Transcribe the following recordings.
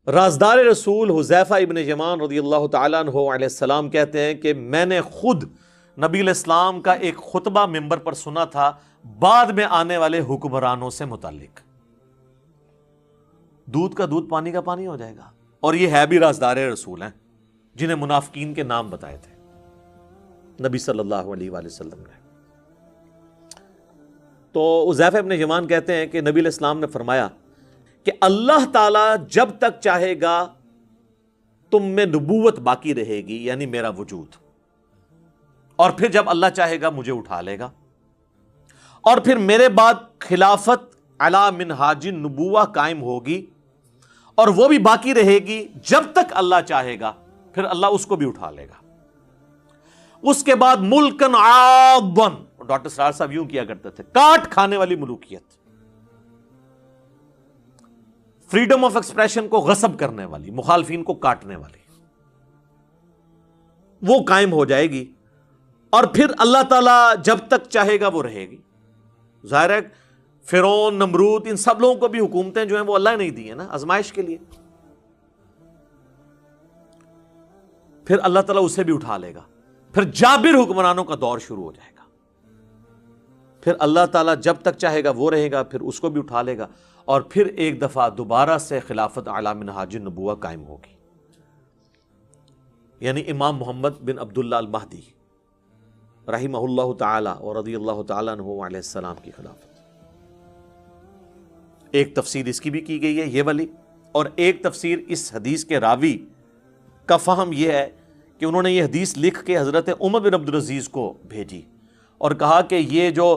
رازدار رسول حذیفہ ابن یمان رضی اللہ تعالیٰ عنہ علیہ السلام کہتے ہیں کہ میں نے خود نبی علیہ السلام کا ایک خطبہ ممبر پر سنا تھا بعد میں آنے والے حکمرانوں سے متعلق. دودھ کا دودھ پانی کا پانی ہو جائے گا. اور یہ ہے بھی رازدار رسول ہیں جنہیں منافقین کے نام بتائے تھے نبی صلی اللہ علیہ وآلہ وسلم نے. تو حذیفہ ابن یمان کہتے ہیں کہ نبی علیہ السلام نے فرمایا کہ اللہ تعالیٰ جب تک چاہے گا تم میں نبوت باقی رہے گی، یعنی میرا وجود، اور پھر جب اللہ چاہے گا مجھے اٹھا لے گا، اور پھر میرے بعد خلافت علی منہاج النبوہ قائم ہوگی، اور وہ بھی باقی رہے گی جب تک اللہ چاہے گا، پھر اللہ اس کو بھی اٹھا لے گا. اس کے بعد ملکن عاضن، ڈاکٹر سرار صاحب یوں کیا کرتے تھے، کاٹ کھانے والی ملوکیت، فریڈم آف ایکسپریشن کو غصب کرنے والی، مخالفین کو کاٹنے والی، وہ قائم ہو جائے گی. اور پھر اللہ تعالیٰ جب تک چاہے گا وہ رہے گی. ظاہر ہے فرعون، نمرود، ان سب لوگوں کو بھی حکومتیں جو ہیں وہ اللہ نے نہیں دی ہیں نا، آزمائش کے لیے. پھر اللہ تعالیٰ اسے بھی اٹھا لے گا. پھر جابر حکمرانوں کا دور شروع ہو جائے گا. پھر اللہ تعالیٰ جب تک چاہے گا وہ رہے گا، پھر اس کو بھی اٹھا لے گا، اور پھر ایک دفعہ دوبارہ سے خلافت علی منہاج النبوہ قائم ہوگی، یعنی امام محمد بن عبداللہ المہدی رحمہ اللہ تعالی اور رضی اللہ تعالیٰ عنہ علیہ السلام کی خلافت. ایک تفسیر اس کی بھی کی گئی ہے یہ والی، اور ایک تفسیر اس حدیث کے راوی کا فہم یہ ہے کہ انہوں نے یہ حدیث لکھ کے حضرت عمر بن عبدالعزیز کو بھیجی اور کہا کہ یہ جو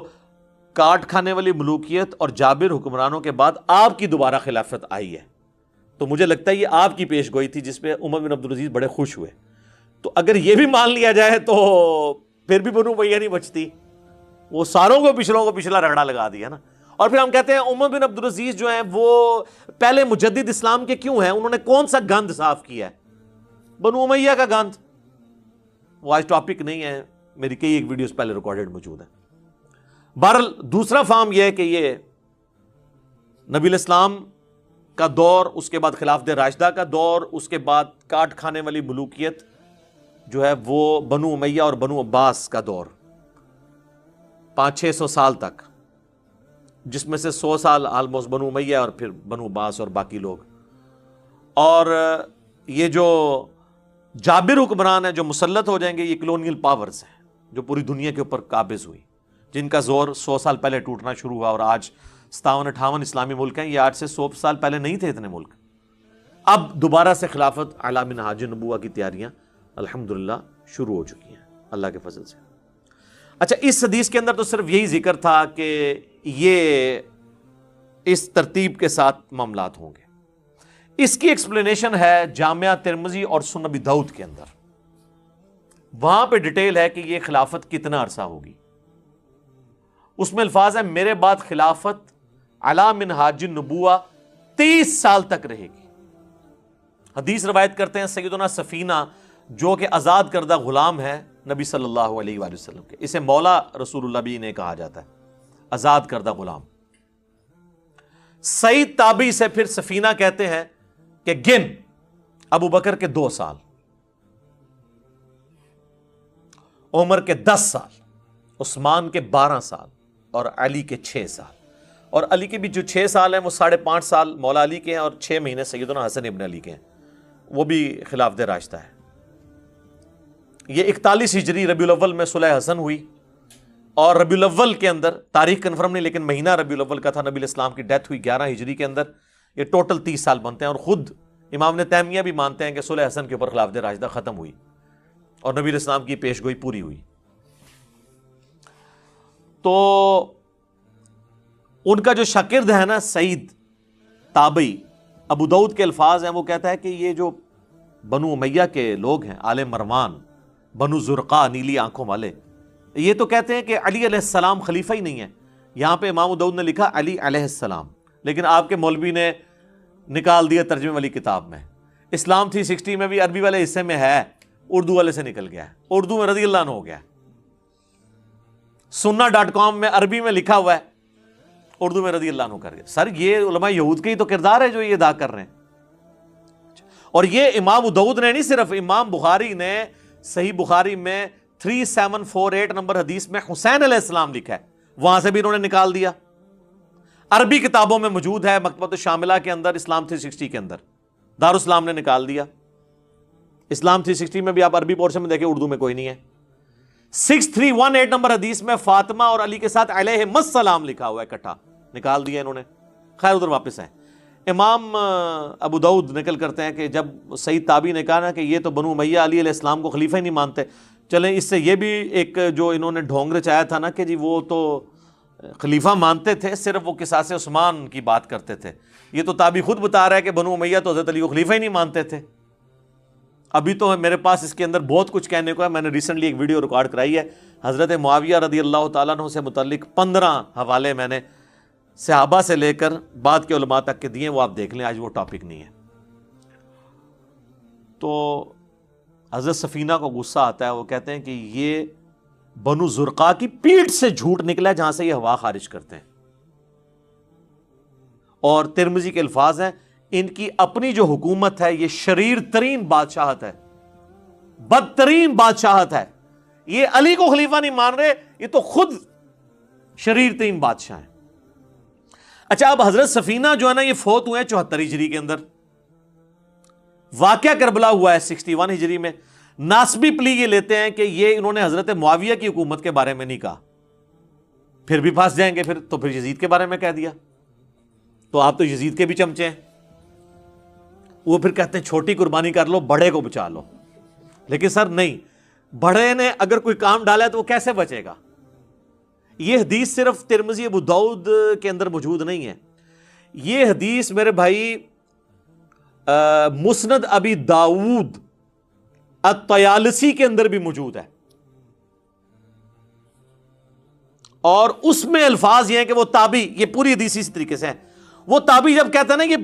کاٹ کھانے والی ملوکیت اور جابر حکمرانوں کے بعد آپ کی دوبارہ خلافت آئی ہے، تو مجھے لگتا ہے یہ آپ کی پیش گوئی تھی جس پہ عمر بن عبدالعزیز بڑے خوش ہوئے. تو اگر یہ بھی مان لیا جائے تو پھر بھی بنو امیہ نہیں بچتی، وہ ساروں کو پچھلوں کو پچھلا رگڑا لگا دیا نا. اور پھر ہم کہتے ہیں عمر بن عبدالعزیز جو ہیں وہ پہلے مجدد اسلام کے کیوں ہیں؟ انہوں نے کون سا گند صاف کیا ہے؟ بنو امیہ کا گند. وہ آج ٹاپک نہیں ہے، میری کئی ایک ویڈیوز پہلے ریکارڈڈ موجود ہے. بہرحال دوسرا فہم یہ ہے کہ یہ نبی علیہ السلام کا دور، اس کے بعد خلافت راشدہ کا دور، اس کے بعد کاٹ کھانے والی ملوکیت جو ہے وہ بنو امیہ اور بنو عباس کا دور 500-600 سال تک، جس میں سے 100 سال آلموسٹ بنو امیہ اور پھر بنو عباس اور باقی لوگ. اور یہ جو جابر حکمران ہیں جو مسلط ہو جائیں گے، یہ کلونیل پاورز ہیں جو پوری دنیا کے اوپر قابض ہوئی، جن کا زور 100 سال پہلے ٹوٹنا شروع ہوا، اور آج 57-58 اسلامی ملک ہیں. یہ آج سے 100 سال پہلے نہیں تھے اتنے ملک. اب دوبارہ سے خلافت علی منہاج النبوہ کی تیاریاں الحمدللہ شروع ہو چکی ہیں اللہ کے فضل سے. اچھا، اس حدیث کے اندر تو صرف یہی ذکر تھا کہ یہ اس ترتیب کے ساتھ معاملات ہوں گے. اس کی ایکسپلینیشن ہے جامعہ ترمذی اور سنن ابی داؤد کے اندر. وہاں پہ ڈیٹیل ہے کہ یہ خلافت کتنا عرصہ ہوگی. اس میں الفاظ ہے میرے بعد خلافت علی منہاج النبوہ 30 سال تک رہے گی. حدیث روایت کرتے ہیں سیدنا سفینہ جو کہ آزاد کردہ غلام ہے نبی صلی اللہ علیہ وآلہ وسلم کے، اسے مولا رسول اللہ بھی نے کہا جاتا ہے، آزاد کردہ غلام. سعید تابعی سے پھر سفینہ کہتے ہیں کہ گن ابو بکر کے 2 سال، عمر کے 10 سال، عثمان کے 12 سال اور علی کے 6 سال. اور علی کے بھی جو 6 سال ہیں وہ 5.5 سال مولا علی کے ہیں اور 6 مہینے سیدنا حسن ابن علی کے ہیں، وہ بھی خلافت راشدہ ہے. یہ 41 ہجری ربیع الاول میں صلح حسن ہوئی، اور ربیع الاول کے اندر، تاریخ کنفرم نہیں لیکن مہینہ ربیع الاول کا تھا، نبی علیہ السلام کی ڈیتھ ہوئی 11 ہجری کے اندر. یہ ٹوٹل 30 سال بنتے ہیں، اور خود امام ابن تیمیہ بھی مانتے ہیں کہ صلح حسن کے اوپر خلافت راشدہ ختم ہوئی اور نبی علیہ السلام کی پیش گوئی پوری ہوئی. تو ان کا جو شاگرد ہے نا سعید تابعی، ابو داؤد کے الفاظ ہیں، وہ کہتا ہے کہ یہ جو بنو امیہ کے لوگ ہیں، آل مروان، بنو زرقا، نیلی آنکھوں والے، یہ تو کہتے ہیں کہ علی علیہ السلام خلیفہ ہی نہیں ہے. یہاں پہ امام داؤد نے لکھا علی علیہ السلام، لیکن آپ کے مولوی نے نکال دیا ترجمے والی کتاب میں. اسلام 360 میں بھی عربی والے حصے میں ہے، اردو والے سے نکل گیا ہے، اردو میں رضی اللہ عنہ ہو گیا. سننا.com میں عربی میں لکھا ہوا ہے، اردو میں رضی اللہ عنہ کر گیا. سر یہ علماء یہود کے ہی تو کردار ہے جو یہ ادا کر رہے ہیں. اور یہ امام ابو داؤد نے نہیں، صرف امام بخاری نے صحیح بخاری میں 3748 نمبر حدیث میں حسین علیہ السلام لکھا ہے، وہاں سے بھی انہوں نے نکال دیا. عربی کتابوں میں موجود ہے، مکتبۃ الشاملہ کے اندر، اسلام 360 کے اندر دارالاسلام نے نکال دیا. اسلام 360 میں بھی آپ عربی پورشن میں دیکھیں، اردو میں کوئی نہیں ہے. 6318 نمبر حدیث میں فاطمہ اور علی کے ساتھ علیہم السلام لکھا ہوا ہے، اکٹھا نکال دیا انہوں نے. خیر ادھر واپس ہیں. امام ابو داؤد نقل کرتے ہیں کہ جب سعید تابعی نے کہا نا کہ یہ تو بنو امیہ علی علیہ السلام کو خلیفہ ہی نہیں مانتے، چلیں اس سے یہ بھی ایک جو انہوں نے ڈھونگ رچایا تھا نا کہ جی وہ تو خلیفہ مانتے تھے، صرف وہ قصاص عثمان کی بات کرتے تھے. یہ تو تابعی خود بتا رہا ہے کہ بنو امیہ تو حضرت علی کو خلیفہ ہی نہیں مانتے تھے. ابھی تو میرے پاس اس کے اندر بہت کچھ کہنے کو ہے. میں نے ریسنٹلی ایک ویڈیو ریکارڈ کرائی ہے حضرت معاویہ رضی اللہ تعالیٰ عنہ سے متعلق 15 حوالے میں نے صحابہ سے لے کر بعد کے علماء تک کے دیے، وہ آپ دیکھ لیں، آج وہ ٹاپک نہیں ہے. تو حضرت سفینہ کو غصہ آتا ہے، وہ کہتے ہیں کہ یہ بنو زرقا کی پیٹھ سے جھوٹ نکلا ہے جہاں سے یہ ہوا خارج کرتے ہیں. اور ترمذی کے الفاظ ہیں، ان کی اپنی جو حکومت ہے یہ شریر ترین بادشاہت ہے، بدترین بادشاہت ہے. یہ علی کو خلیفہ نہیں مان رہے، یہ تو خود شریر ترین بادشاہ ہیں. اچھا اب حضرت سفینہ جو ہے نا یہ فوت ہوئے ہیں 74 ہجری کے اندر. واقعہ کربلا ہوا ہے 61 ہجری میں. ناسبی پلی یہ لیتے ہیں کہ یہ انہوں نے حضرت معاویہ کی حکومت کے بارے میں نہیں کہا، پھر بھی پھنس جائیں گے تو پھر یزید کے بارے میں کہہ دیا، تو آپ تو یزید کے بھی چمچے ہیں. وہ پھر کہتے ہیں چھوٹی قربانی کر لو، بڑے کو بچا لو. لیکن سر نہیں، بڑے نے اگر کوئی کام ڈالا ہے تو وہ کیسے بچے گا؟ یہ حدیث صرف ترمذی ابو داؤد کے اندر موجود نہیں ہے، یہ حدیث میرے بھائی مسند ابی داؤد الطیالسی کے اندر بھی موجود ہے. اور اس میں الفاظ یہ ہیں کہ وہ تابعی، یہ پوری حدیث اسی طریقے سے ہے، وہ تابعی جب کہتا ہے نا یہ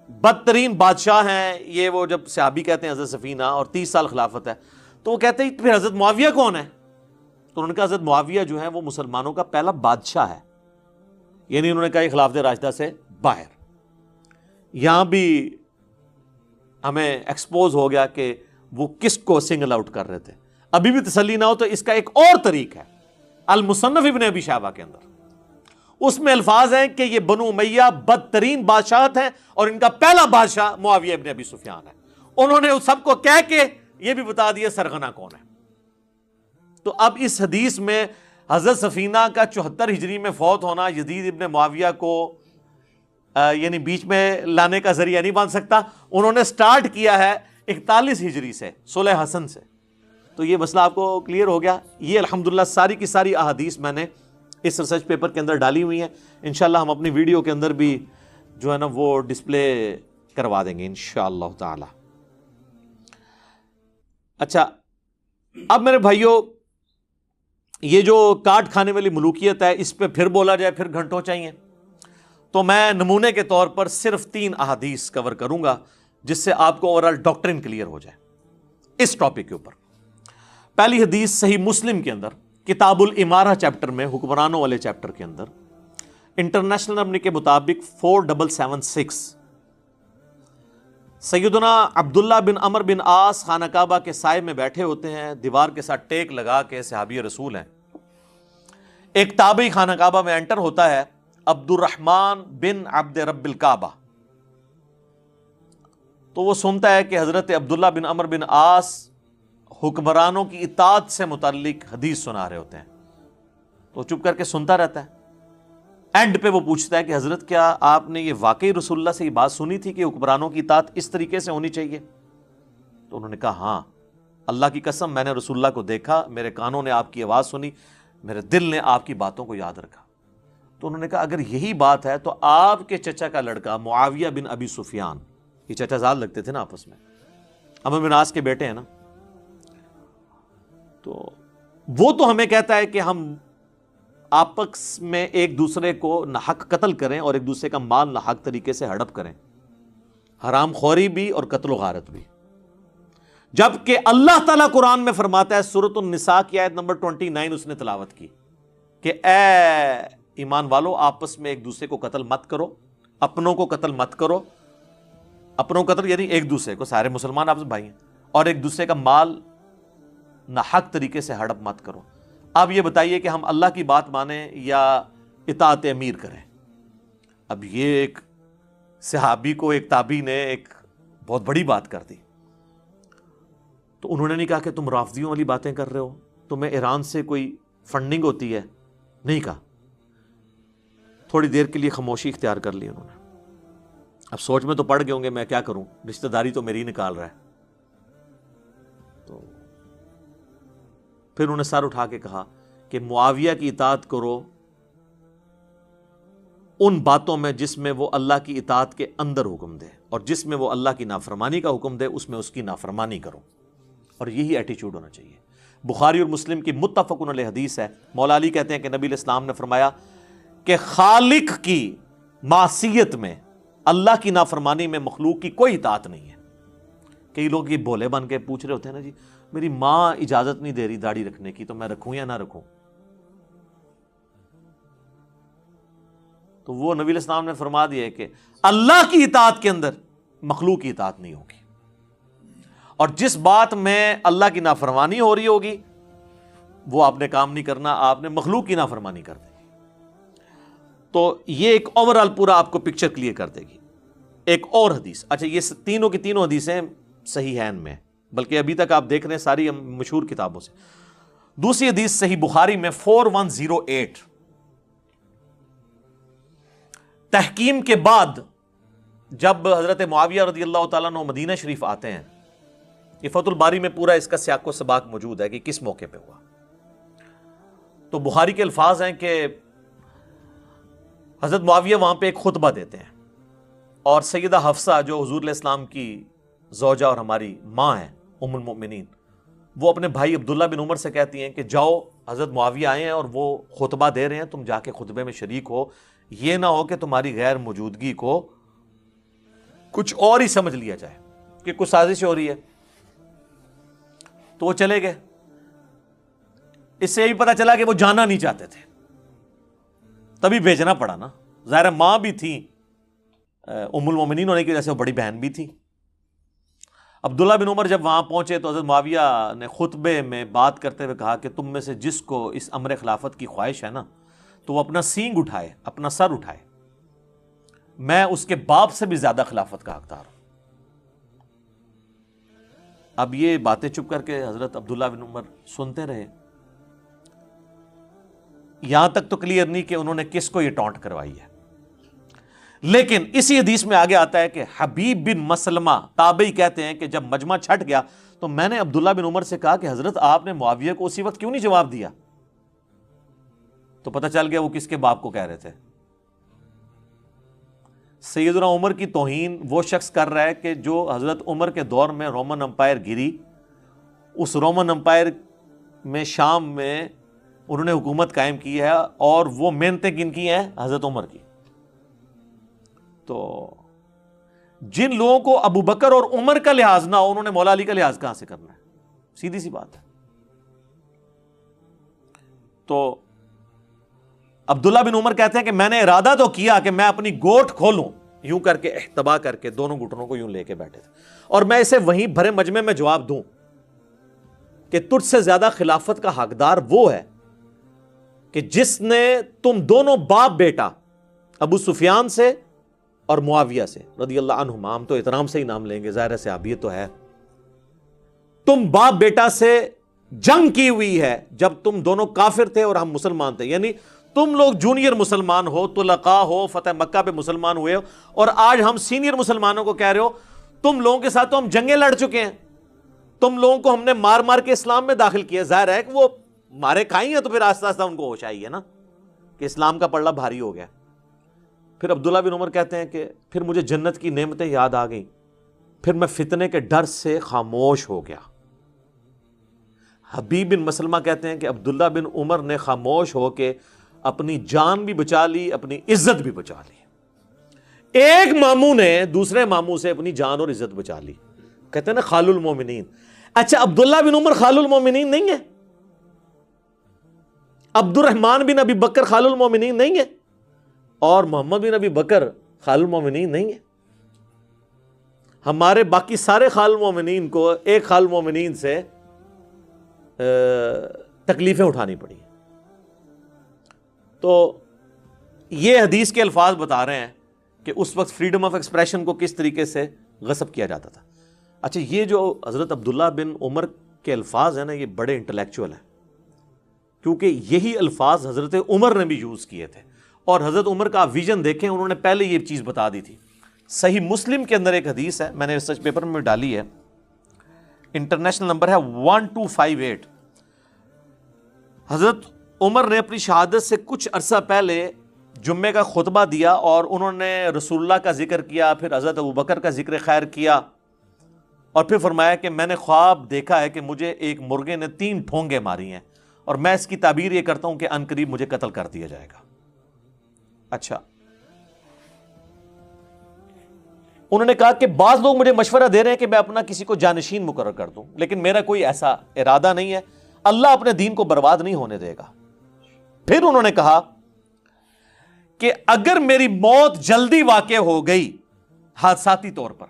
بدترین بادشاہ ہیں، یہ وہ جب صحابی کہتے ہیں حضرت سفینہ اور 30 سال خلافت ہے، تو وہ کہتے ہیں پھر حضرت معاویہ کون ہے؟ تو انہوں نے کہا حضرت معاویہ جو ہے وہ مسلمانوں کا پہلا بادشاہ ہے، یعنی انہوں نے کہا یہ خلافت راشدہ سے باہر. یہاں بھی ہمیں ایکسپوز ہو گیا کہ وہ کس کو سنگل آؤٹ کر رہے تھے. ابھی بھی تسلی نہ ہو تو اس کا ایک اور طریق ہے المصنف ابن ابی شیبہ کے اندر، اس میں الفاظ ہیں کہ یہ بنو امیہ بدترین بادشاہت ہیں اور ان کا پہلا بادشاہ معاویہ ابن ابی سفیان ہے. انہوں نے اس سب کو کہہ کے یہ بھی بتا دیا سرغنہ کون ہے. تو اب اس حدیث میں حضرت سفینہ کا 74 ہجری میں فوت ہونا یزید ابن معاویہ کو یعنی بیچ میں لانے کا ذریعہ نہیں بن سکتا. انہوں نے سٹارٹ کیا ہے 41 ہجری سے، صلح حسن سے. تو یہ مسئلہ آپ کو کلیئر ہو گیا. یہ الحمدللہ ساری کی ساری احادیث میں نے اس ریسرچ پیپر کے اندر ڈالی ہوئی ہیں. انشاءاللہ ہم اپنی ویڈیو کے اندر بھی جو ہے نا وہ ڈسپلے کروا دیں گے انشاءاللہ تعالی. اچھا اب میرے بھائیوں، یہ جو کاٹ کھانے والی ملوکیت ہے اس پہ پھر بولا جائے پھر گھنٹوں چاہیے. تو میں نمونے کے طور پر صرف 3 احادیث کور کروں گا جس سے آپ کو اوورال ڈاکٹرن کلیئر ہو جائے اس ٹاپک کے اوپر. پہلی حدیث صحیح مسلم کے اندر کتاب الامارہ چیپٹر میں، حکمرانوں والے چیپٹر کے اندر، انٹرنیشنل نمبر کے مطابق 4776، سیدنا عبداللہ بن عمر بن عاص خانہ کعبہ کے سائے میں بیٹھے ہوتے ہیں، دیوار کے ساتھ ٹیک لگا کے، صحابی رسول ہیں. ایک تابعی خانہ کعبہ میں انٹر ہوتا ہے، عبد الرحمن بن عبد رب الکعبہ. تو وہ سنتا ہے کہ حضرت عبداللہ بن عمر بن عاص حکمرانوں کی اطاعت سے متعلق حدیث سنا رہے ہوتے ہیں. تو چپ کر کے سنتا رہتا ہے. اینڈ پہ وہ پوچھتا ہے کہ حضرت کیا آپ نے یہ واقعی رسول اللہ سے یہ بات سنی تھی کہ حکمرانوں کی اطاعت اس طریقے سے ہونی چاہیے؟ تو انہوں نے کہا ہاں، اللہ کی قسم میں نے رسول اللہ کو دیکھا، میرے کانوں نے آپ کی آواز سنی، میرے دل نے آپ کی باتوں کو یاد رکھا. تو انہوں نے کہا اگر یہی بات ہے تو آپ کے چچا کا لڑکا معاویہ بن ابی سفیان، یہ چچا زاد لگتے تھے نا آپس میں، عمرو بن عاص کے بیٹے ہیں نا، تو وہ تو ہمیں کہتا ہے کہ ہم آپس میں ایک دوسرے کو ناحق قتل کریں اور ایک دوسرے کا مال ناحق طریقے سے ہڑپ کریں، حرام خوری بھی اور قتل و غارت بھی. جبکہ اللہ تعالیٰ قرآن میں فرماتا ہے، سورۃ النساء کی آیت نمبر 29 اس نے تلاوت کی کہ اے ایمان والو، آپس میں ایک دوسرے کو قتل مت کرو، اپنوں کو قتل مت کرو. اپنوں قتل یعنی ایک دوسرے کو، سارے مسلمان آپس میں بھائی ہیں، اور ایک دوسرے کا مال ناحق طریقے سے ہڑپ مت کرو۔ اب یہ بتائیے کہ ہم اللہ کی بات مانیں یا اطاعت امیر کریں؟ اب یہ ایک صحابی کو ایک تابعی نے ایک بہت بڑی بات کر دی، تو انہوں نے نہیں کہا کہ تم رافضیوں والی باتیں کر رہے ہو، تمہیں ایران سے کوئی فنڈنگ ہوتی ہے، نہیں کہا، تھوڑی دیر کے لیے خاموشی اختیار کر لی انہوں نے۔ اب سوچ میں تو پڑ گئے ہوں گے میں کیا کروں، رشتہ داری تو میری نکال رہا ہے، تو پھر انہوں نے سر اٹھا کے کہا کہ معاویہ کی اطاعت کرو ان باتوں میں جس میں وہ اللہ کی اطاعت کے اندر حکم دے، اور جس میں وہ اللہ کی نافرمانی کا حکم دے اس میں اس کی نافرمانی کرو، اور یہی ایٹیچیوڈ ہونا چاہیے۔ بخاری اور مسلم کی متفق علیہ حدیث ہے، مولا علی کہتے ہیں کہ نبی علیہ السلام نے فرمایا کہ خالق کی معصیت میں، اللہ کی نافرمانی میں مخلوق کی کوئی اطاعت نہیں ہے۔ کئی لوگ یہ بھولے بن کے پوچھ رہے ہوتے ہیں نا، جی میری ماں اجازت نہیں دے رہی داڑھی رکھنے کی تو میں رکھوں یا نہ رکھوں؟ تو وہ نبی علیہ السلام نے فرما دیا ہے کہ اللہ کی اطاعت کے اندر مخلوق کی اطاعت نہیں ہوگی، اور جس بات میں اللہ کی نافرمانی ہو رہی ہوگی وہ آپ نے کام نہیں کرنا، آپ نے مخلوق کی نافرمانی کر دے گی۔ تو یہ ایک اوورآل پورا آپ کو پکچر کلیئر کر دے گی۔ ایک اور حدیث، اچھا یہ تینوں کی تینوں حدیثیں صحیحین میں، بلکہ ابھی تک آپ دیکھ رہے ہیں ساری مشہور کتابوں سے۔ دوسری حدیث صحیح بخاری میں 4108، تحکیم کے بعد جب حضرت معاویہ رضی اللہ تعالیٰ عنہ مدینہ شریف آتے ہیں، یہ فتح الباری میں پورا اس کا سیاق و سباق موجود ہے کہ کس موقع پہ ہوا۔ تو بخاری کے الفاظ ہیں کہ حضرت معاویہ وہاں پہ ایک خطبہ دیتے ہیں، اور سیدہ حفصہ جو حضور علیہ السلام کی زوجہ اور ہماری ماں ہیں ام المؤمنین، وہ اپنے بھائی عبداللہ بن عمر سے کہتی ہیں کہ جاؤ حضرت معاویہ آئے ہیں اور وہ خطبہ دے رہے ہیں، تم جا کے خطبے میں شریک ہو، یہ نہ ہو کہ تمہاری غیر موجودگی کو کچھ اور ہی سمجھ لیا جائے کہ کچھ سازش ہو رہی ہے۔ تو وہ چلے گئے، اس سے یہی پتا چلا کہ وہ جانا نہیں چاہتے تھے، تبھی بھیجنا پڑا نا، ظاہر ماں بھی تھی، ام المومنین ہونے کی وجہ سے وہ بڑی بہن بھی تھی۔ عبداللہ بن عمر جب وہاں پہنچے تو حضرت معاویہ نے خطبے میں بات کرتے ہوئے کہا کہ تم میں سے جس کو اس امر خلافت کی خواہش ہے نا، تو وہ اپنا سینگ اٹھائے، اپنا سر اٹھائے، میں اس کے باپ سے بھی زیادہ خلافت کا حقدار ہوں۔ اب یہ باتیں چپ کر کے حضرت عبداللہ بن عمر سنتے رہے، یہاں تک تو کلیئر نہیں کہ انہوں نے کس کو یہ ٹونٹ کروائی ہے، لیکن اسی حدیث میں آگے آتا ہے کہ حبیب بن مسلمہ تابعی کہتے ہیں کہ جب مجمع چھٹ گیا تو میں نے عبداللہ بن عمر سے کہا کہ حضرت آپ نے معاویہ کو اسی وقت کیوں نہیں جواب دیا؟ تو پتہ چل گیا وہ کس کے باپ کو کہہ رہے تھے۔ سیدنا عمر کی توہین وہ شخص کر رہا ہے کہ جو حضرت عمر کے دور میں رومن امپائر گری، اس رومن امپائر میں شام میں انہوں نے حکومت قائم کی ہے، اور وہ محنتیں کن کی ہیں؟ حضرت عمر کی۔ تو جن لوگوں کو ابو بکر اور عمر کا لحاظ نہ ہو، انہوں نے مولا علی کا لحاظ کہاں سے کرنا ہے؟ سیدھی سی بات ہے۔ تو عبداللہ بن عمر کہتے ہیں کہ میں نے ارادہ تو کیا کہ میں اپنی گوٹ کھولوں، یوں کر کے احتبا کر کے دونوں گھٹنوں کو یوں لے کے بیٹھے تھے، اور میں اسے وہیں بھرے مجمع میں جواب دوں کہ تجھ سے زیادہ خلافت کا حقدار وہ ہے کہ جس نے تم دونوں باپ بیٹا ابو سفیان سے اور معاویہ سے رضی اللہ عنہما، ہم تو احترام سے ہی نام لیں گے، ظاہر صحابیت تو ہے، تم باپ بیٹا سے جنگ کی ہوئی ہے جب تم دونوں کافر تھے اور ہم مسلمان تھے، یعنی تم لوگ جونیئر مسلمان ہو، طلقاء ہو، فتح مکہ پہ مسلمان ہوئے ہو، اور آج ہم سینئر مسلمانوں کو کہہ رہے ہو تم لوگوں کے ساتھ تو ہم جنگیں لڑ چکے ہیں، تم لوگوں کو ہم نے مار مار کے اسلام میں داخل کیا۔ ظاہر ہے کہ وہ مارے کھائی ہیں تو پھر آہستہ آہستہ ان کو ہوش آئی ہے نا کہ اسلام کا پلڑا بھاری ہو گیا۔ پھر عبداللہ بن عمر کہتے ہیں کہ پھر مجھے جنت کی نعمتیں یاد آ گئیں، پھر میں فتنے کے ڈر سے خاموش ہو گیا۔ حبیب بن مسلمہ کہتے ہیں کہ عبداللہ بن عمر نے خاموش ہو کے اپنی جان بھی بچا لی، اپنی عزت بھی بچا لی۔ ایک ماموں نے دوسرے ماموں سے اپنی جان اور عزت بچا لی، کہتے ہیں نا خال المومنین۔ اچھا عبداللہ بن عمر خال المومنین نہیں ہے؟ عبد الرحمن بن ابی بکر خال المومنین نہیں ہے؟ اور محمد بن ابی بکر خال المومنین نہیں ہے؟ ہمارے باقی سارے خال المومنین کو ایک خال المومنین سے تکلیفیں اٹھانی پڑی. تو یہ حدیث کے الفاظ بتا رہے ہیں کہ اس وقت فریڈم آف ایکسپریشن کو کس طریقے سے غصب کیا جاتا تھا. اچھا یہ جو حضرت عبداللہ بن عمر کے الفاظ ہیں نا یہ بڑے انٹلیکچوئل ہیں, کیونکہ یہی الفاظ حضرت عمر نے بھی یوز کیے تھے, اور حضرت عمر کا ویژن دیکھیں, انہوں نے پہلے یہ چیز بتا دی تھی. صحیح مسلم کے اندر ایک حدیث ہے, میں نے ریسرچ پیپر میں ڈالی ہے, انٹرنیشنل نمبر ہے 1258. حضرت عمر نے اپنی شہادت سے کچھ عرصہ پہلے جمعے کا خطبہ دیا اور انہوں نے رسول اللہ کا ذکر کیا, پھر حضرت ابوبکر کا ذکر خیر کیا, اور پھر فرمایا کہ میں نے خواب دیکھا ہے کہ مجھے ایک مرغے نے 3 ٹھونگے ماری ہیں, اور میں اس کی تعبیر یہ کرتا ہوں کہ ان قریب مجھے قتل کر دیا جائے گا. اچھا, انہوں نے کہا کہ بعض لوگ مجھے مشورہ دے رہے ہیں کہ میں اپنا کسی کو جانشین مقرر کر دوں, لیکن میرا کوئی ایسا ارادہ نہیں ہے, اللہ اپنے دین کو برباد نہیں ہونے دے گا. پھر انہوں نے کہا کہ اگر میری موت جلدی واقع ہو گئی حادثاتی طور پر,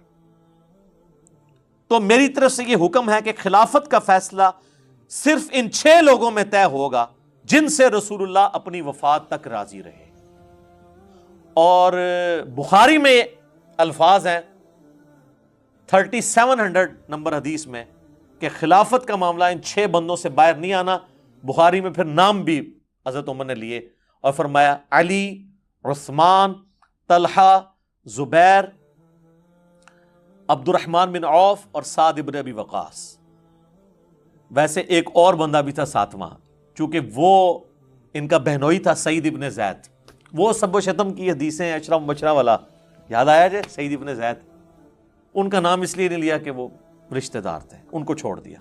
تو میری طرف سے یہ حکم ہے کہ خلافت کا فیصلہ صرف ان 6 لوگوں میں طے ہوگا جن سے رسول اللہ اپنی وفات تک راضی رہے. اور بخاری میں الفاظ ہیں 3700 نمبر حدیث میں کہ خلافت کا معاملہ ان 6 بندوں سے باہر نہیں آنا. بخاری میں پھر نام بھی حضرت عمر نے لیے اور فرمایا علی, عثمان, طلحہ, زبیر, عبد الرحمن بن عوف اور سعد ابن ابی وقاص. ویسے ایک اور بندہ بھی تھا 7واں, چونکہ وہ ان کا بہنوئی تھا سعید ابن زید. وہ سب و شتم کی حدیثیں اشرا مبشرہ والا یاد آیا جے, سعید ابن زید, ان کا نام اس لیے نہیں لیا کہ وہ رشتہ دار تھے, ان کو چھوڑ دیا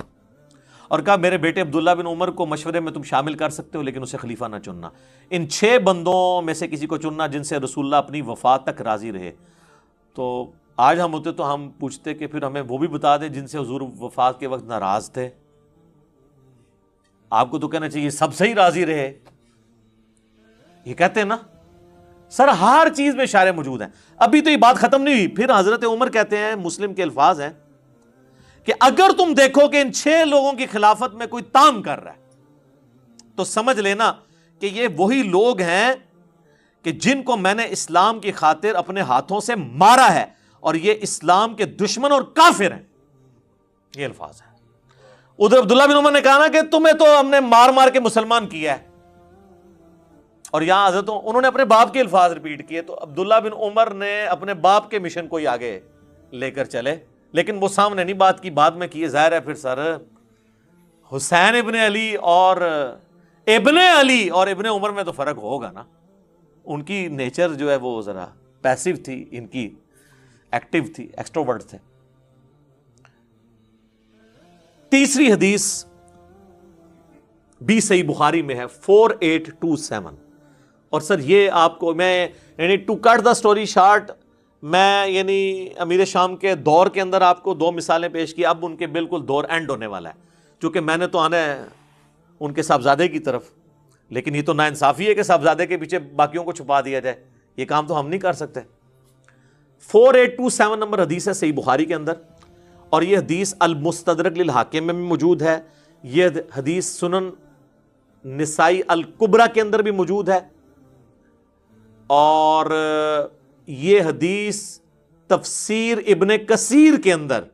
اور کہا میرے بیٹے عبداللہ بن عمر کو مشورے میں تم شامل کر سکتے ہو, لیکن اسے خلیفہ نہ چننا. ان 6 بندوں میں سے کسی کو چننا جن سے رسول اللہ اپنی وفات تک راضی رہے. تو آج ہم ہوتے تو ہم پوچھتے کہ پھر ہمیں وہ بھی بتا دیں جن سے حضور وفات کے وقت ناراض تھے. آپ کو تو کہنا چاہیے سب سے ہی راضی رہے. یہ کہتے ہیں نا سر ہر چیز میں اشارے موجود ہیں. ابھی تو یہ بات ختم نہیں ہوئی. پھر حضرت عمر کہتے ہیں, مسلم کے الفاظ ہیں کہ اگر تم دیکھو کہ ان 6 لوگوں کی خلافت میں کوئی تام کر رہا ہے تو سمجھ لینا کہ یہ وہی لوگ ہیں کہ جن کو میں نے اسلام کی خاطر اپنے ہاتھوں سے مارا ہے, اور یہ اسلام کے دشمن اور کافر ہیں. یہ الفاظ ہیں. ادھر عبداللہ بن عمر نے کہا نا کہ تمہیں تو ہم نے مار مار کے مسلمان کیا ہے, اور یہاں حضرت انہوں نے اپنے باپ کے الفاظ ریپیٹ کیے. تو عبداللہ بن عمر نے اپنے باپ کے مشن کو ہی آگے لے کر چلے, لیکن وہ سامنے نہیں بات کی, بعد میں کیے. ظاہر ہے پھر سر حسین ابن علی اور ابن عمر میں تو فرق ہوگا نا. ان کی نیچر جو ہے وہ ذرا پیسیو تھی, ان کی ایکٹیو تھی, ایکسٹروورٹ تھے. تیسری حدیث بھی صحیح بخاری میں ہے 4827. اور سر یہ آپ کو میں یعنی to cut the story short, میں یعنی امیر شام کے دور کے اندر آپ کو 2 مثالیں پیش کی. اب ان کے بالکل دور اینڈ ہونے والا ہے, چونکہ میں نے تو آنا ہے ان کے صاحبزادے کی طرف, لیکن یہ تو ناانصافی ہے کہ صاحبزادے کے پیچھے باقیوں کو چھپا دیا جائے. یہ کام تو ہم نہیں کر سکتے. 4827 نمبر حدیث ہے صحیح بخاری کے اندر, اور یہ حدیث المستدرک للحاکم میں بھی موجود ہے. یہ حدیث سنن نسائی الکبرى کے اندر بھی موجود ہے, اور یہ حدیث تفسیر ابن کثیر کے اندر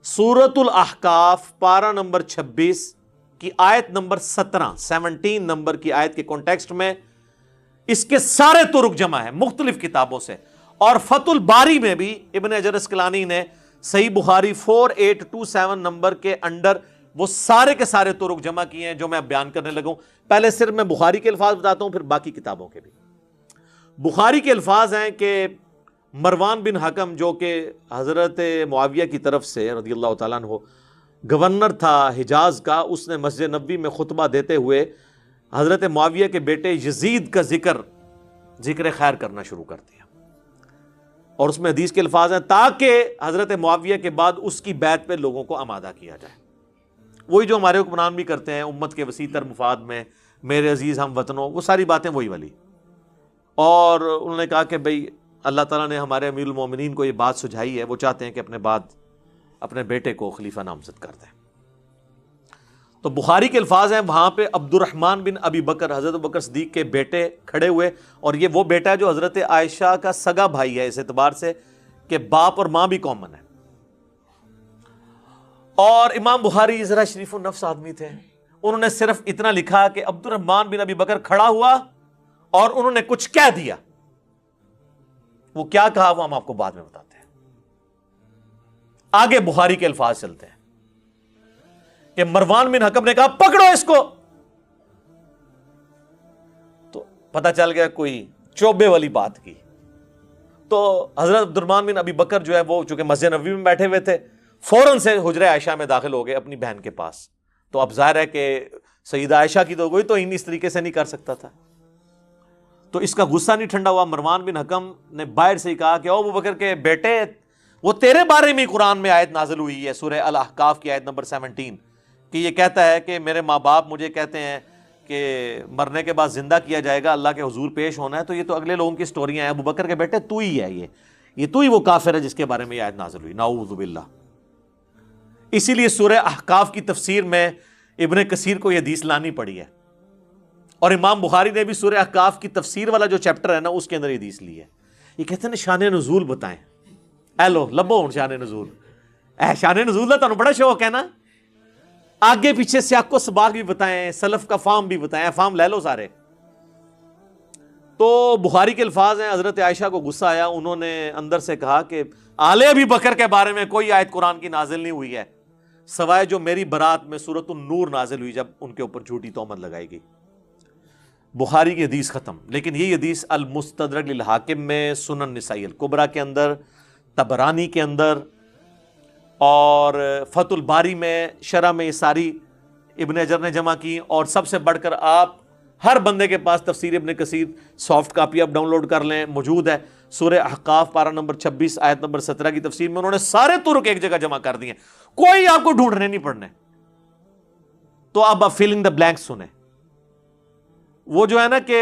سورۃ الاحقاف پارہ نمبر 26 کی آیت نمبر 17 نمبر کی آیت کے کانٹیکسٹ میں اس کے سارے طرق جمع ہیں مختلف کتابوں سے. اور فتح الباری میں بھی ابن حجر اسقلانی نے صحیح بخاری 4827 نمبر کے انڈر وہ سارے کے سارے طرق جمع کیے ہیں جو میں اب بیان کرنے لگا ہوں. پہلے صرف میں بخاری کے الفاظ بتاتا ہوں, پھر باقی کتابوں کے بھی. بخاری کے الفاظ ہیں کہ مروان بن حکم جو کہ حضرت معاویہ کی طرف سے رضی اللہ تعالیٰ عنہ گورنر تھا حجاز کا, اس نے مسجد نبوی میں خطبہ دیتے ہوئے حضرت معاویہ کے بیٹے یزید کا ذکر خیر کرنا شروع کر دیا. اور اس میں حدیث کے الفاظ ہیں تاکہ حضرت معاویہ کے بعد اس کی بیعت پہ لوگوں کو آمادہ کیا جائے. وہی جو ہمارے حکمران بھی کرتے ہیں امت کے وسیع تر مفاد میں, میرے عزیز ہم وطنوں, وہ ساری باتیں وہی والی. اور انہوں نے کہا کہ بھئی اللہ تعالیٰ نے ہمارے امیر المومنین کو یہ بات سجھائی ہے، وہ چاہتے ہیں کہ اپنے بعد اپنے بیٹے کو خلیفہ نامزد کر دیں۔ تو بخاری کے الفاظ ہیں، وہاں پہ عبد الرحمن بن ابی بکر، حضرت ابوبکر صدیق کے بیٹے کھڑے ہوئے، اور یہ وہ بیٹا ہے جو حضرت عائشہ کا سگا بھائی ہے اس اعتبار سے کہ باپ اور ماں بھی کامن ہے۔ اور امام بخاری ذرا شریف النفس آدمی تھے، انہوں نے صرف اتنا لکھا کہ عبد الرحمن بن ابی بکر کھڑا ہوا اور انہوں نے کچھ کہہ دیا۔ وہ کیا کہا وہ ہم آپ کو بعد میں بتاتے ہیں۔ آگے بخاری کے الفاظ چلتے ہیں کہ مروان بن حکم نے کہا پکڑو اس کو، تو پتہ چل گیا کوئی چوبے والی بات کی۔ تو حضرت عبد الرحمن بن ابی بکر جو ہے وہ چونکہ مسجد نبوی میں بیٹھے ہوئے تھے، فوراً سے حجرہ عائشہ میں داخل ہو گئے اپنی بہن کے پاس۔ تو اب ظاہر ہے کہ سیدہ عائشہ کی تو کوئی تو اس طریقے سے نہیں کر سکتا تھا، تو اس کا غصہ نہیں ٹھنڈا ہوا۔ مروان بن حکم نے باہر سے ہی کہا کہ او ابو بکر کے بیٹے، وہ تیرے بارے میں قرآن میں آیت نازل ہوئی ہے، سورہ الاحقاف کی آیت نمبر 17، کہ یہ کہتا ہے کہ میرے ماں باپ مجھے کہتے ہیں کہ مرنے کے بعد زندہ کیا جائے گا، اللہ کے حضور پیش ہونا ہے، تو یہ تو اگلے لوگوں کی سٹوریاں ہیں، ابو بکر کے بیٹے تو ہی ہے، یہ تو ہی وہ کافر ہے جس کے بارے میں یہ آیت نازل ہوئی، نعوذ باللہ۔ اسی لیے سورہ احقاف کی تفسیر میں ابن کثیر کو یہ حدیث لانی پڑی ہے، اور امام بخاری نے بھی سورہ احقاف کی تفسیر والا جو چیپٹر ہے نا اس کے اندر یہ حدیث لی ہے۔ یہ کہتے ہیں شان نزول بتائیں، اے لو لبو ہوں شان نزول، اے شان نزول کا تمہیں بڑا شوق ہے نا، آگے پیچھے سیاق و سباق بھی بتائیں، سلف کا فام بھی بتائیں، فام لے لو سارے۔ تو بخاری کے الفاظ ہیں، حضرت عائشہ کو غصہ آیا، انہوں نے اندر سے کہا کہ آل ابی بکر کے بارے میں کوئی آیت قرآن کی نازل نہیں ہوئی ہے سوائے جو میری برات میں سورۃ النور نازل ہوئی جب ان کے اوپر جھوٹی تہمت لگائی گئی۔ بخاری کی حدیث ختم، لیکن یہ حدیث المستدرک للحاکم میں، سنن نسائی الکبریٰ کے اندر، طبرانی کے اندر، اور فتح الباری میں، شرح میں یہ ساری ابن حجر نے جمع کی، اور سب سے بڑھ کر آپ ہر بندے کے پاس تفسیر ابن کثیر سافٹ کاپی آپ ڈاؤن لوڈ کر لیں، موجود ہے۔ سورہ احقاف پارہ نمبر 26 آیت نمبر 17 کی تفسیر میں انہوں نے سارے طرق ایک جگہ جمع کر دیے، کوئی آپ کو ڈھونڈنے نہیں پڑنے۔ تو اب آپ فیلنگ دا بلینک سنیں۔ وہ جو ہے نا کہ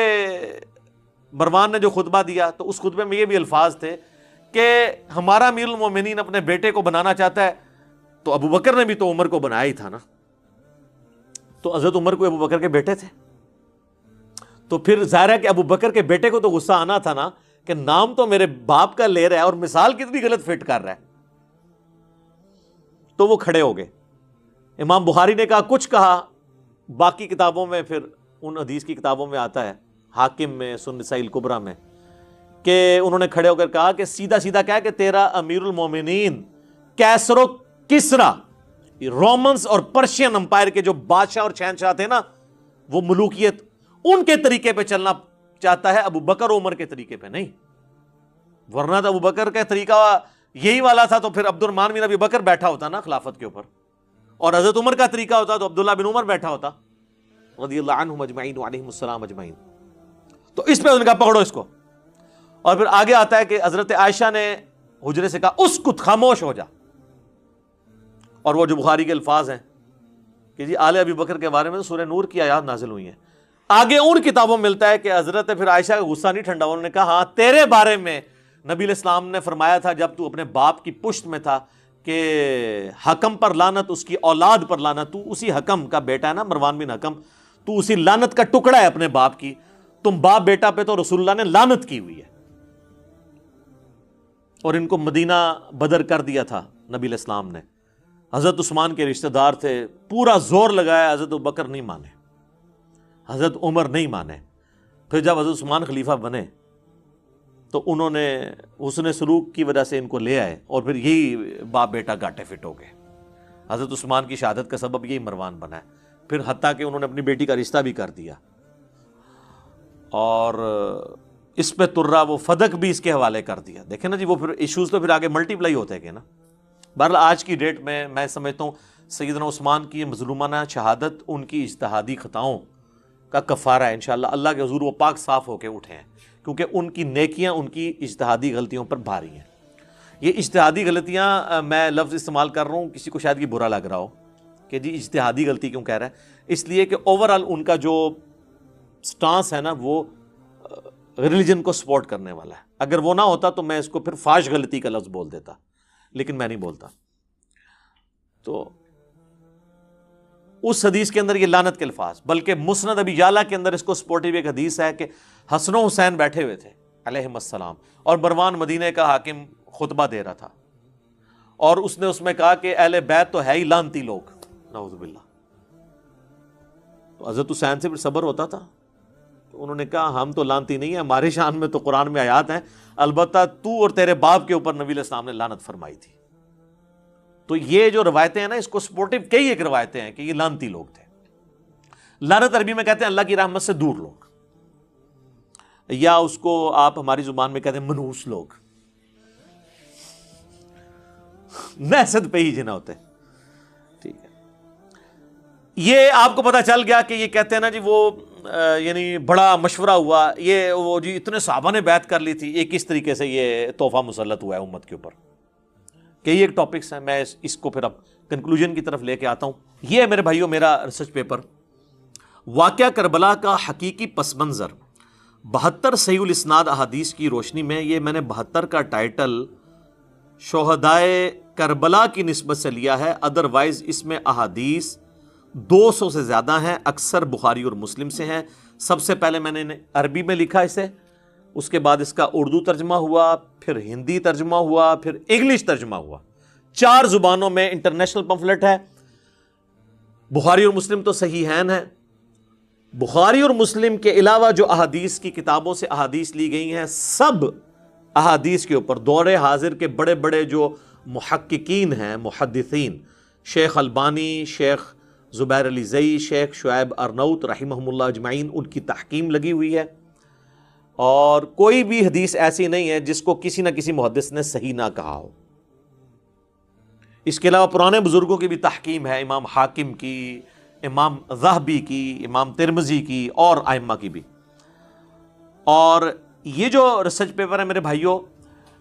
مروان نے جو خطبہ دیا تو اس خطبے میں یہ بھی الفاظ تھے کہ ہمارا امیر المومنین اپنے بیٹے کو بنانا چاہتا ہے، تو ابو بکر نے بھی تو عمر کو بنایا ہی تھا نا، تو حضرت عمر کو ابو بکر کے بیٹے تھے، تو پھر ظاہر ہے کہ ابو بکر کے بیٹے کو تو غصہ آنا تھا نا کہ نام تو میرے باپ کا لے رہا ہے اور مثال کتنی غلط فٹ کر رہا ہے۔ تو وہ کھڑے ہو گئے۔ امام بخاری نے کہا کچھ کہا، باقی کتابوں میں پھر ان حدیث کی کتابوں میں آتا ہے، حاکم میں، سنن نسائی الکبریٰ میں، کہ انہوں نے کھڑے ہو کر کہا کہ سیدھا سیدھا کہا کہ تیرا امیر المومنین کیسر و کسرا، رومنز اور پرشین امپائر کے جو بادشاہ اور شہنشاہ تھے نا، وہ ملوکیت ان کے طریقے پہ چلنا چاہتا ہے، ابو بکر و عمر کے طریقے پہ نہیں۔ ورنہ تو ابو بکر کا طریقہ یہی والا تھا تو پھر عبد الرحمن بن ابی بکر بیٹھا ہوتا نا خلافت کے اوپر، اور حضرت عمر کا طریقہ ہوتا تو عبداللہ بن عمر بیٹھا ہوتا رضی اللہ عنہم اجمعین وعلیہم السلام اجمعین۔ تو اس پہ ان کا پکڑو اس کو۔ اور پھر آگے آتا ہے کہ حضرت عائشہ نے حجرے سے کہا اسکت، خاموش ہو جا، اور وہ جو بخاری کے الفاظ ہیں کہ جی آل ابی بکر کے بارے میں سورہ نور کی آیات نازل ہوئی ہیں۔ آگے ان کتابوں میں ملتا ہے کہ حضرت پھر عائشہ کا غصہ نہیں ٹھنڈا، انہوں نے کہا ہاں تیرے بارے میں نبی علیہ السلام نے فرمایا تھا جب تو اپنے باپ کی پشت میں تھا کہ حکم پر لعنت، اس کی اولاد پر لعنت، تو اسی حکم کا بیٹا ہے نا مروان بن حکم، تو اسی لعنت کا ٹکڑا ہے اپنے باپ کی، تم باپ بیٹا پہ تو رسول اللہ نے لعنت کی ہوئی ہے۔ اور ان کو مدینہ بدر کر دیا تھا نبی علیہ السلام نے۔ حضرت عثمان کے رشتہ دار تھے، پورا زور لگایا، حضرت ابوبکر نہیں مانے، حضرت عمر نہیں مانے۔ پھر جب حضرت عثمان خلیفہ بنے تو انہوں نے حسن سلوک کی وجہ سے ان کو لے آئے، اور پھر یہی باپ بیٹا گاٹے فٹ ہو گئے۔ حضرت عثمان کی شہادت کا سبب یہی مروان بنا ہے، پھر حتیٰ کہ انہوں نے اپنی بیٹی کا رشتہ بھی کر دیا، اور اس پہ ترا وہ فدق بھی اس کے حوالے کر دیا۔ دیکھیں نا جی، وہ پھر ایشوز تو پھر آگے ملٹی پلائی ہوتے گئے نا۔ بہرحال آج کی ڈیٹ میں سمجھتا ہوں سیدنا عثمان کی مظلومانہ شہادت ان کی اجتہادی خطاؤں کا کفارہ ہے، انشاءاللہ اللہ کے حضور وہ پاک صاف ہو کے اٹھے ہیں، کیونکہ ان کی نیکیاں ان کی اجتہادی غلطیوں پر بھاری ہیں۔ یہ اجتہادی غلطیاں، میں لفظ استعمال کر رہا ہوں، کسی کو شاید یہ برا لگ رہا ہو کہ جی اجتہادی غلطی کیوں کہہ رہا ہے، اس لیے کہ اوورآل ان کا جو سٹانس ہے نا وہ ریلیجن کو سپورٹ کرنے والا ہے. اگر وہ نہ ہوتا تو میں اس کو پھر فاش غلطی کا لفظ بول دیتا, لیکن میں نہیں بولتا. تو اس حدیث کے اندر یہ لعنت کے الفاظ, بلکہ مسند ابی یعلا کے اندر اس کو سپورٹیو ایک حدیث ہے کہ حسن و حسین بیٹھے ہوئے تھے علیہم السلام, اور مروان مدینہ کا حاکم خطبہ دے رہا تھا, اور اس نے اس میں کہا کہ اہل بیت تو ہے ہی لعنتی لوگ, نعوذ باللہ. تو حضرت حسین سے بھی صبر ہوتا تھا. تو انہوں نے کہا ہم تو لعنتی نہیں ہیں, ہماری شان میں تو قرآن میں آیات ہیں, البتہ تو اور تیرے باپ کے اوپر نبی علیہ السلام نے لعنت فرمائی تھی. تو یہ جو روایتیں ہیں نا, اس کو سپورٹیو کئی ایک روایتیں ہیں کہ یہ لعنتی لوگ تھے. لعنت عربی میں کہتے ہیں اللہ کی رحمت سے دور لوگ, یا اس کو آپ ہماری زبان میں کہتے ہیں منحوس لوگ, نحست پہ ہی جنا ہوتے. ٹھیک ہے, یہ آپ کو پتا چل گیا کہ یہ کہتے ہیں نا جی وہ یعنی بڑا مشورہ ہوا, یہ وہ جی اتنے صحابہ نے بیعت کر لی تھی, یہ کس طریقے سے یہ تحفہ مسلط ہوا ہے امت کے اوپر. کئی ایک ٹاپکس ہیں, میں اس کو پھر اب کنکلوژن کی طرف لے کے آتا ہوں. یہ ہے میرے بھائیوں میرا ریسرچ پیپر, واقعہ کربلا کا حقیقی پس منظر 72 صحیح الاسناد احادیث کی روشنی میں. یہ میں نے 72 کا ٹائٹل شہدائے کربلا کی نسبت سے لیا ہے, ادروائز اس میں احادیث 200 سے زیادہ ہیں, اکثر بخاری اور مسلم سے ہیں. سب سے پہلے میں نے عربی میں لکھا اسے, اس کے بعد اس کا اردو ترجمہ ہوا, پھر ہندی ترجمہ ہوا, پھر انگلش ترجمہ ہوا. 4 زبانوں میں انٹرنیشنل پمفلٹ ہے. بخاری اور مسلم تو صحیحین ہے. بخاری اور مسلم کے علاوہ جو احادیث کی کتابوں سے احادیث لی گئی ہیں, سب احادیث کے اوپر دور حاضر کے بڑے بڑے جو محققین ہیں, محدثین, شیخ البانی, شیخ زبیر علی زئی, شیخ شعیب ارنوت رحمہم اللہ اجمعین, ان کی تحقیم لگی ہوئی ہے. اور کوئی بھی حدیث ایسی نہیں ہے جس کو کسی نہ کسی محدث نے صحیح نہ کہا ہو. اس کے علاوہ پرانے بزرگوں کی بھی تحقیم ہے, امام حاکم کی, امام ذہبی کی, امام ترمذی کی, اور ائمہ کی بھی. اور یہ جو ریسرچ پیپر ہے میرے بھائیوں,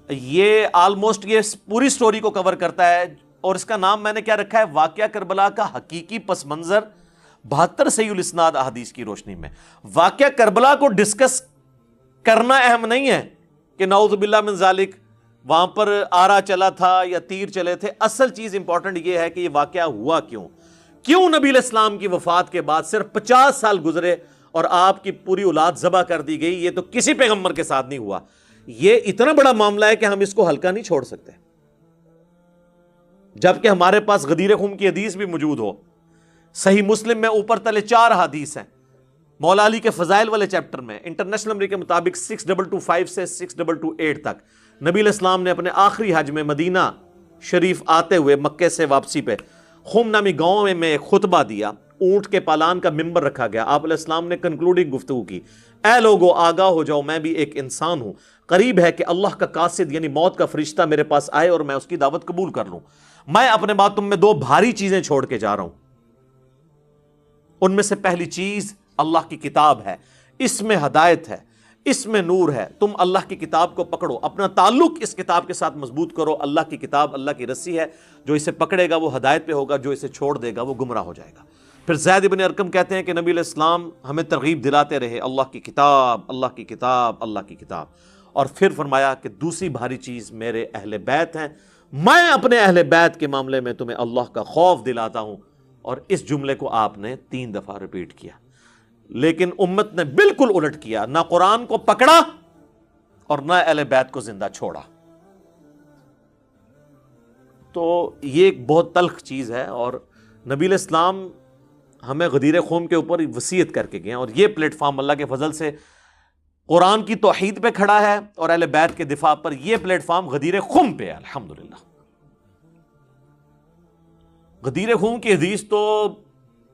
یہ آلموسٹ یہ پوری سٹوری کو کور کرتا ہے, اور اس کا نام میں نے کیا رکھا ہے, واقعہ کربلا کا حقیقی پس منظر 72 صحیح الاسناد احادیث کی روشنی میں. واقعہ کربلا کو ڈسکس کرنا اہم نہیں ہے کہ نعوذ باللہ من ذالک وہاں پر آرا چلا تھا یا تیر چلے تھے. اصل چیز امپورٹنٹ یہ ہے کہ یہ واقعہ ہوا کیوں نبی علیہ السلام کی وفات کے بعد صرف 50 سال گزرے اور آپ کی پوری اولاد ذبح کر دی گئی. یہ تو کسی پیغمبر کے ساتھ نہیں ہوا. یہ اتنا بڑا معاملہ ہے کہ ہم اس کو ہلکا نہیں چھوڑ سکتے, جبکہ ہمارے پاس غدیر خم کی حدیث بھی موجود ہو. صحیح مسلم میں اوپر تلے 4 حدیث ہیں. مولا علی کے فضائل والے چیپٹر میں انٹرنیشنل نمبر کے مطابق 6225 سے 6228 تک نبی علیہ السلام نے اپنے آخری حج میں مدینہ شریف آتے ہوئے مکے سے واپسی پہ خم نامی گاؤں میں ایک خطبہ دیا. اونٹ کے پالان کا ممبر رکھا گیا. آپ علیہ السلام نے کنکلوڈنگ گفتگو کی, اے لوگو آگاہ ہو جاؤ, میں بھی ایک انسان ہوں, قریب ہے کہ اللہ کا قاصد یعنی موت کا فرشتہ میرے پاس آئے اور میں اس کی دعوت قبول کر لوں. میں اپنے بعد تم میں 2 بھاری چیزیں چھوڑ کے جا رہا ہوں. ان میں سے پہلی چیز اللہ کی کتاب ہے, اس میں ہدایت ہے, اس میں نور ہے. تم اللہ کی کتاب کو پکڑو, اپنا تعلق اس کتاب کے ساتھ مضبوط کرو. اللہ کی کتاب اللہ کی رسی ہے, جو اسے پکڑے گا وہ ہدایت پہ ہوگا, جو اسے چھوڑ دے گا وہ گمراہ ہو جائے گا. پھر زید بن ارقم کہتے ہیں کہ نبی علیہ السلام ہمیں ترغیب دلاتے رہے, اللہ کی کتاب, اللہ کی کتاب, اللہ کی کتاب. اور پھر فرمایا کہ دوسری بھاری چیز میرے اہل بیت ہیں, میں اپنے اہل بیت کے معاملے میں تمہیں اللہ کا خوف دلاتا ہوں. اور اس جملے کو آپ نے 3 دفعہ ریپیٹ کیا. لیکن امت نے بالکل الٹ کیا, نہ قرآن کو پکڑا اور نہ اہل بیت کو زندہ چھوڑا. تو یہ ایک بہت تلخ چیز ہے. اور نبی علیہ السلام ہمیں غدیر خم کے اوپر وصیت کر کے گئے, اور یہ پلیٹ فارم اللہ کے فضل سے قرآن کی توحید پہ کھڑا ہے, اور اہل بیت کے دفاع پر یہ پلیٹ فارم غدیر خم پہ ہے. الحمدللہ. غدیر خم کی حدیث تو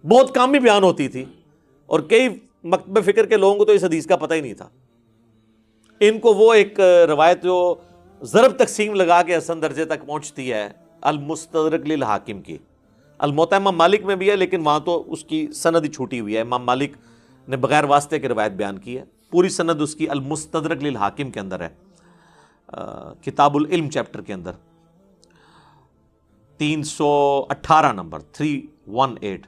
بہت کم ہی بیان ہوتی تھی, اور کئی مکتب فکر کے لوگوں کو تو اس حدیث کا پتہ ہی نہیں تھا. ان کو وہ ایک روایت جو ضرب تقسیم لگا کے حسن درجے تک پہنچتی ہے, المستدرک للحاکم کی, الموطا امام مالک میں بھی ہے لیکن وہاں تو اس کی سند ہی چھوٹی ہوئی ہے. امام مالک نے بغیر واسطے کے روایت بیان کی ہے, پوری سند اس کی المستدرک للحاکم کے اندر ہے, کتاب العلم چیپٹر کے اندر 318 نمبر 318.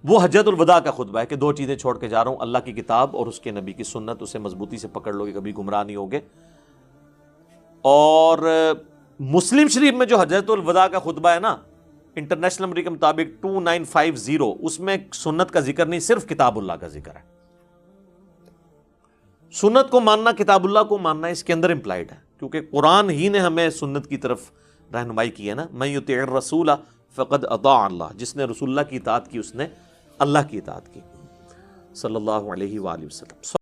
وہ حجۃ الوداع کا خطبہ ہے کہ 2 چیزیں چھوڑ کے جا رہا ہوں، اللہ کی کتاب اور اس کے نبی کی سنت، اسے مضبوطی سے پکڑ لو گے کبھی گمراہ نہیں ہوگے۔ اور مسلم شریف میں جو حجۃ الوداع کا خطبہ ہے نا، انٹرنیشنل نمبر کے مطابق 2950، اس میں سنت کا ذکر نہیں، صرف کتاب اللہ کا ذکر ہے۔ سنت کو ماننا، کتاب اللہ کو ماننا اس کے اندر امپلائڈ ہے، کیونکہ قرآن ہی نے ہمیں سنت کی طرف رہنمائی کی ہے نا، من یطع الرسول فقد اطاع اللہ، جس نے رسول اللہ کی اطاعت کی اس نے اللہ کی اطاعت کی، صلی اللہ علیہ وآلہ وسلم۔